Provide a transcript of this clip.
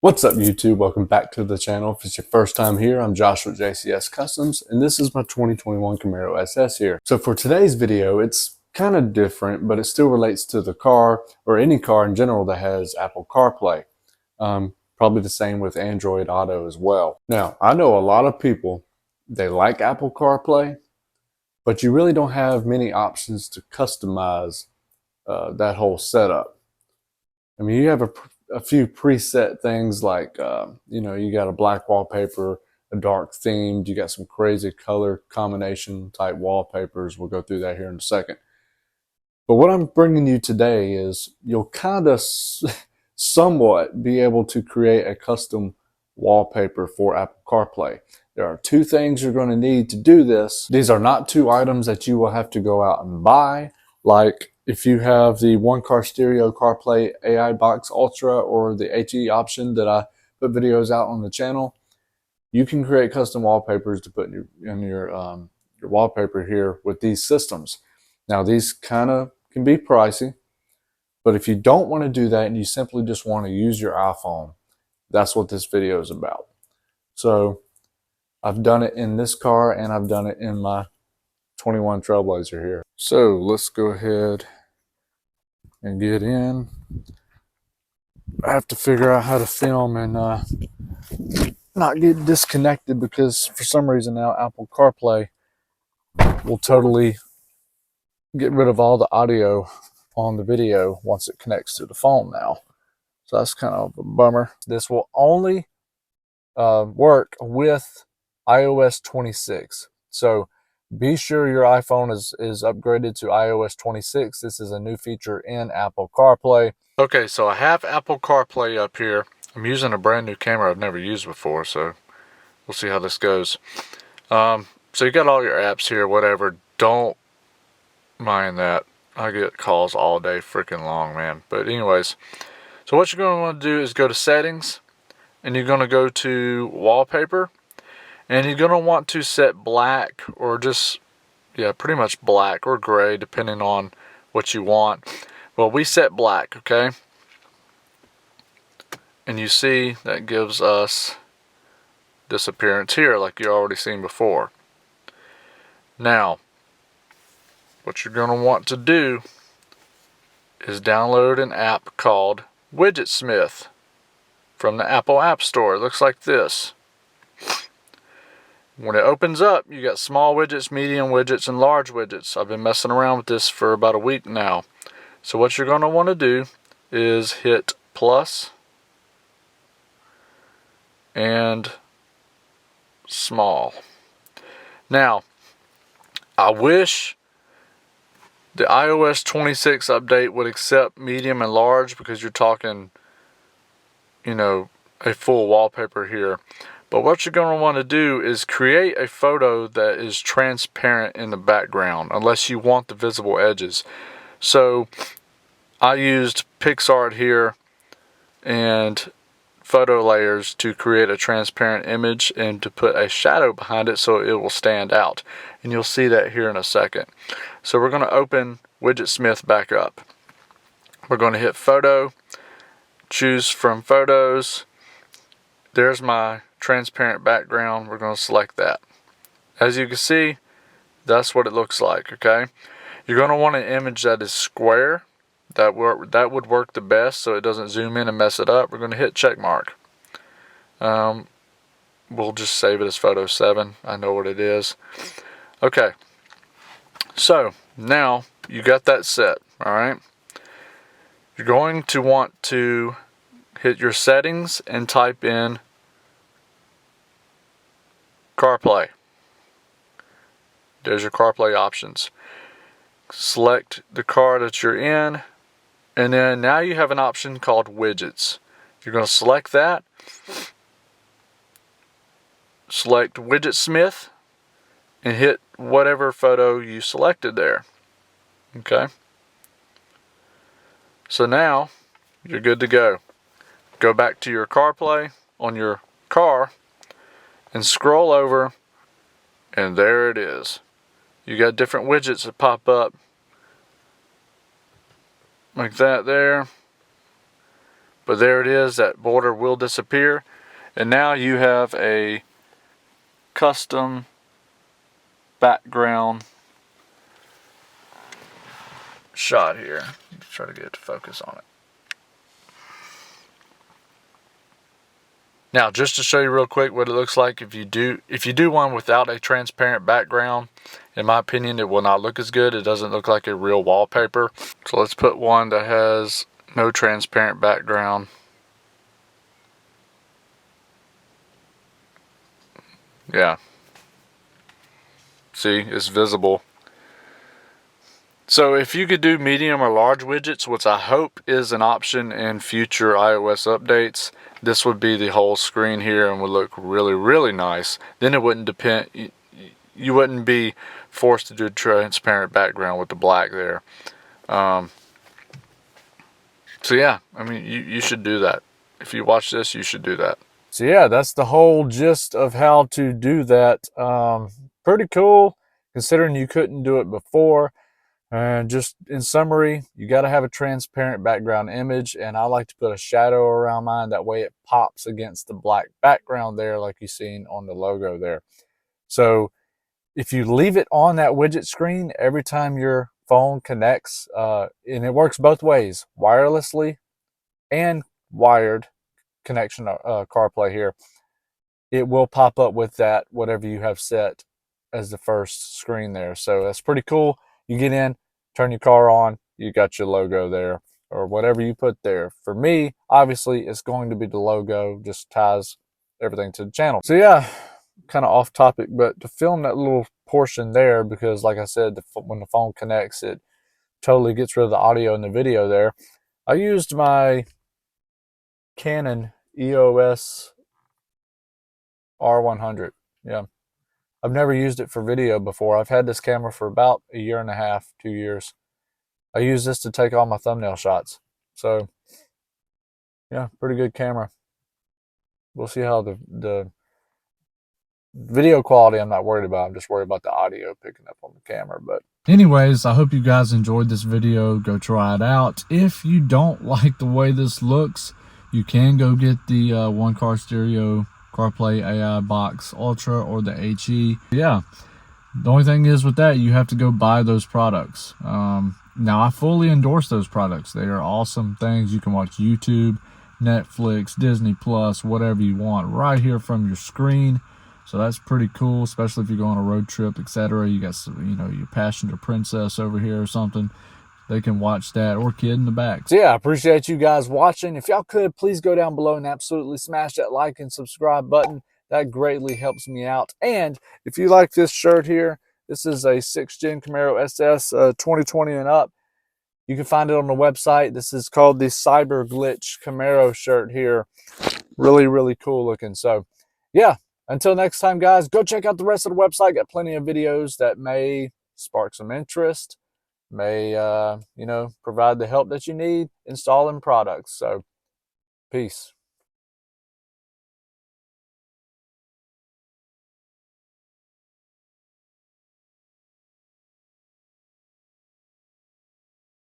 What's up YouTube? Welcome back to the channel. If it's your first time here, I'm Josh with JCS Customs and this is my 2021 Camaro SS here. So for today's video, it's kind of different, but it still relates to the car or any car in general that has Apple CarPlay. Probably the same with Android Auto as well. Now, I know a lot of people, they like Apple CarPlay, but you really don't have many options to customize that whole setup. I mean, you have a few preset things like, you got a black wallpaper, a dark themed, you got some crazy color combination type wallpapers. We'll go through that here in a second. But what I'm bringing you today is you'll kind of somewhat be able to create a custom wallpaper for Apple CarPlay. There are two things you're going to need to do this. These are not two items that you will have to go out and buy, like if you have the One Car Stereo CarPlay AI Box Ultra or the HE option that I put videos out on the channel. You can create custom wallpapers to put in your wallpaper here with these systems. Now these kind of can be pricey, but if you don't want to do that and you simply just want to use your iPhone, that's what this video is about. So I've done it in this car and I've done it in my 21 Trailblazer here. So let's go ahead and get in. I have to figure out how to film and not get disconnected because for some reason now Apple CarPlay will totally get rid of all the audio on the video once it connects to the phone now. So that's kind of a bummer. This will only work with iOS 26. So be sure your iPhone is upgraded to iOS 26. This is a new feature in Apple CarPlay. Okay, so I have Apple CarPlay up here. I'm using a brand new camera I've never used before, so we'll see how this goes. So you got all your apps here, whatever. Don't mind that. I get calls all day freaking long, man. But anyways, so what you're going to want to do is go to settings, and you're going to go to wallpaper, and you're going to want to set black or just, yeah, pretty much black or gray depending on what you want. Well, we set black, okay? And you see that gives us this appearance here like you already seen before. Now, what you're going to want to do is download an app called Widgetsmith from the Apple App Store. It looks like this. When it opens up, you got small widgets, medium widgets, and large widgets. I've been messing around with this for about a week now. So what you're going to want to do is hit plus and small. Now, I wish the iOS 26 update would accept medium and large because you're talking, a full wallpaper here. But what you're going to want to do is create a photo that is transparent in the background unless you want the visible edges. So I used PixArt here and photo layers to create a transparent image and to put a shadow behind it so it will stand out. And you'll see that here in a second. So we're going to open Widgetsmith back up. We're going to hit photo, choose from photos. There's my transparent background. We're going to select that. As you can see, that's what it looks like, okay? You're going to want an image that is square. That would work the best so it doesn't zoom in and mess it up. We're going to hit check mark. We'll just save it as photo 7. I know what it is. Okay. So now you got that set, all right? You're going to want to hit your settings and type in CarPlay. There's your CarPlay options. Select the car that you're in, and then now you have an option called widgets. You're going to select that. Select Widgetsmith and hit whatever photo you selected there. Okay. So now you're good to go. Go back to your CarPlay on your car and scroll over, and there it is. You got different widgets that pop up like that there. But there it is, that border will disappear. And now you have a custom background shot here. Try to get it to focus on it. Now, just to show you real quick what it looks like if you do one without a transparent background, in my opinion, it will not look as good. It doesn't look like a real wallpaper. So let's put one that has no transparent background. Yeah. See, it's visible. So if you could do medium or large widgets, which I hope is an option in future iOS updates, this would be the whole screen here and would look really, really nice. Then it wouldn't depend, you wouldn't be forced to do a transparent background with the black there. So yeah, I mean, you should do that. If you watch this, you should do that. So yeah, that's the whole gist of how to do that. Pretty cool, considering you couldn't do it before. And just in summary, you got to have a transparent background image, and I like to put a shadow around mine. That way it pops against the black background there, like you've seen on the logo there. So if you leave it on that widget screen every time your phone connects, and it works both ways, wirelessly and wired connection, CarPlay here, it will pop up with that, whatever you have set as the first screen there. So that's pretty cool. You get in, turn your car on, you got your logo there, or whatever you put there. For me, obviously, it's going to be the logo, just ties everything to the channel. So yeah, kind of off topic, but to film that little portion there, because like I said, when the phone connects, it totally gets rid of the audio and the video there. I used my Canon EOS R100. Yeah. I've never used it for video before. I've had this camera for about a year and a half, 2 years. I use this to take all my thumbnail shots. So, yeah, pretty good camera. We'll see how the video quality I'm not worried about. I'm just worried about the audio picking up on the camera. But anyways, I hope you guys enjoyed this video. Go try it out. If you don't like the way this looks, you can go get the One Car Stereo CarPlay AI Box Ultra or the HE. Yeah, the only thing is with that, you have to go buy those products. Now, I fully endorse those products. They are awesome things. You can watch YouTube, Netflix, Disney Plus, whatever you want right here from your screen. So that's pretty cool, especially if you go on a road trip, etc. You got some, your passenger princess over here or something. They can watch that, or kid in the back. So yeah, I appreciate you guys watching. If y'all could, please go down below and absolutely smash that like and subscribe button. That greatly helps me out. And if you like this shirt here, this is a 6th Gen Camaro SS 2020 and up. You can find it on the website. This is called the Cyber Glitch Camaro shirt here. Really, really cool looking. So yeah, until next time, guys, go check out the rest of the website. Got plenty of videos that may spark some interest, may provide the help that you need installing products. So peace.